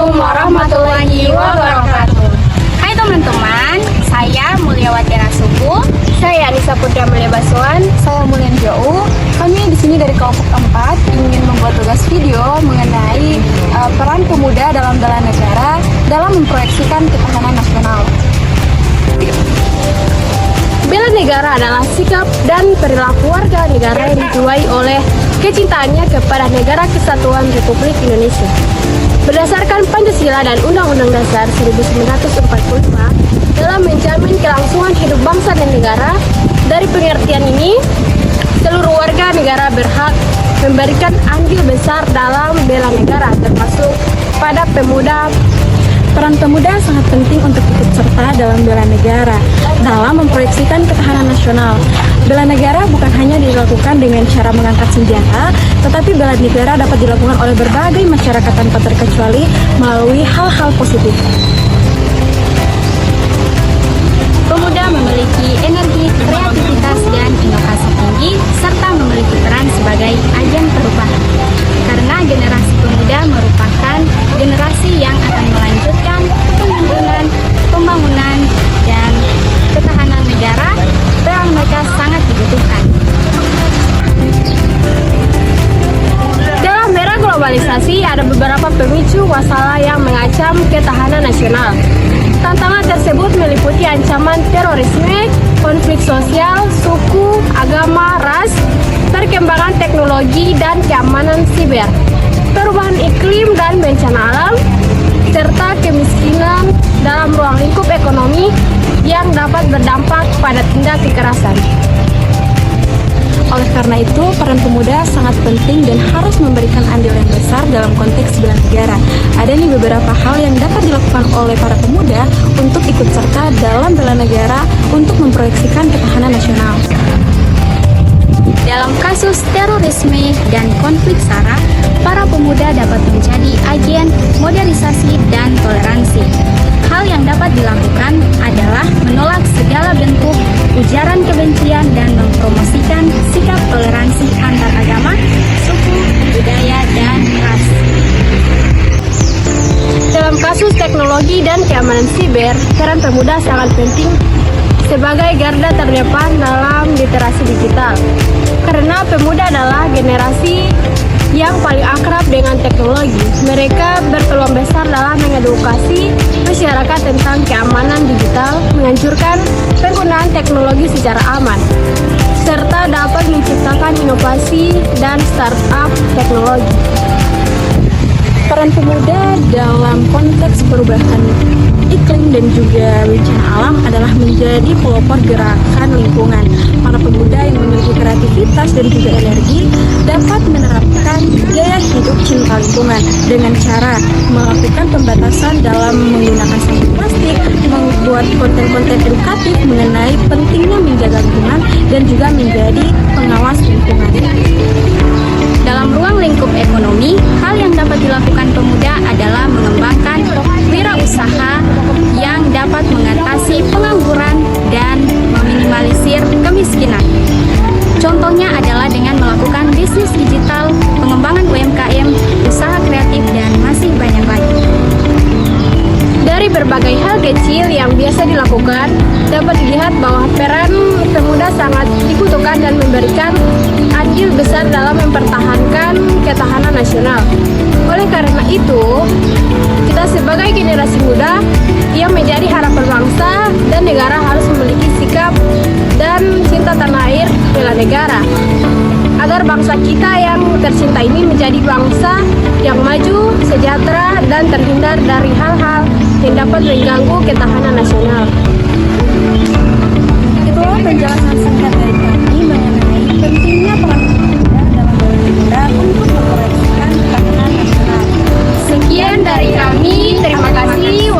Assalamualaikum warahmatullahi wabarakatuh. Hai teman-teman, saya Mulyawati Rasubu. Saya Anissa Putra Mulia Basuan. Saya Mulian Jau. Kami di sini dari kelompok 4 ingin membuat tugas video mengenai peran pemuda dalam bela negara dalam memproyeksikan ketahanan nasional. Bela negara adalah sikap dan perilaku warga negara yang dijiwai oleh kecintaannya kepada Negara Kesatuan Republik Indonesia. Berdasarkan Pancasila dan Undang-Undang Dasar 1945 dalam menjamin kelangsungan hidup bangsa dan negara, dari pengertian ini, seluruh warga negara berhak memberikan andil besar dalam bela negara, termasuk pada pemuda. Peran pemuda sangat penting untuk ikut serta dalam bela negara, dalam memproyeksikan ketahanan nasional. Bela negara bukan hanya dilakukan dengan cara mengangkat senjata, tetapi bela negara dapat dilakukan oleh berbagai masyarakat tanpa terkecuali melalui hal-hal positif. Pemuda memiliki energi, kreativitas, dan inovasi tinggi, serta memiliki peran sebagai agen perubahan. Karena generasi pemuda merupakan generasi yang akan melanjutkan pembangunan, dan ketahanan negara, peran mereka sangat dibutuhkan. Dalam era globalisasi, ada beberapa pemicu masalah yang mengancam ketahanan nasional. Tantangan tersebut meliputi ancaman terorisme, konflik sosial, suku, agama, ras, perkembangan teknologi dan keamanan siber, perubahan iklim dan bencana alam, serta kemiskinan dalam ruang lingkup ekonomi yang dapat berdampak pada tindak kekerasan. Oleh karena itu, peran pemuda sangat penting dan harus memberikan andil yang besar dalam konteks bela negara. Ada nih beberapa hal yang dapat dilakukan oleh para pemuda untuk ikut serta dalam bela negara untuk memproyeksikan ketahanan nasional. Dalam kasus terorisme dan konflik SARA, para pemuda dapat menjadi agen modernisasi dan toleransi. Hal yang dapat dilakukan adalah menolak segala bentuk ujaran kebencian dan mempromosikan sikap toleransi antar agama, suku, budaya, dan ras. Dalam kasus teknologi dan keamanan siber, peran pemuda sangat penting sebagai garda terdepan dalam literasi digital. Karena pemuda adalah generasi yang paling akrab dengan teknologi. Mereka berpeluang besar dalam mengedukasi masyarakat tentang keamanan digital, menganjurkan penggunaan teknologi secara aman, serta dapat menciptakan inovasi dan startup teknologi. Peran pemuda dalam konteks perubahan iklim dan juga bencana alam adalah menjadi pelopor gerakan lingkungan. Para pemuda yang memiliki kreativitas dan juga energi dapat menerapkan gaya hidup cinta lingkungan dengan cara melakukan pembatasan dalam menggunakan sampah plastik, membuat konten-konten edukatif mengenai pentingnya menjaga lingkungan, dan juga menjadi pengawas lingkungan. Dalam ruang lingkup ekonomi, hal yang dapat dilakukan pemuda adalah mengembangkan wirausaha yang dapat mengatasi pengangguran dan meminimalisir kemiskinan. Contohnya adalah dengan melakukan bisnis digital, pengembangan UMKM, usaha kreatif, dan masih banyak lagi. Dari berbagai hal kecil yang biasa dilakukan, dapat dilihat bahwa peran pemuda sangat dibutuhkan dan memberikan andil besar dalam mempertahankan ketahanan nasional. Oleh karena itu, kita sebagai generasi muda yang menjadi harapan bangsa dan negara harus memiliki sikap dan cinta tanah air bela negara, agar bangsa kita yang tercinta ini menjadi bangsa yang maju, sejahtera, dan terhindar dari hal-hal yang dapat mengganggu ketahanan nasional. Itulah penjelasan singkat dari kami mengenai pentingnya peran pemuda dalam bela negara untuk memproyeksikan ketahanan nasional. Sekian dari kami, terima kasih.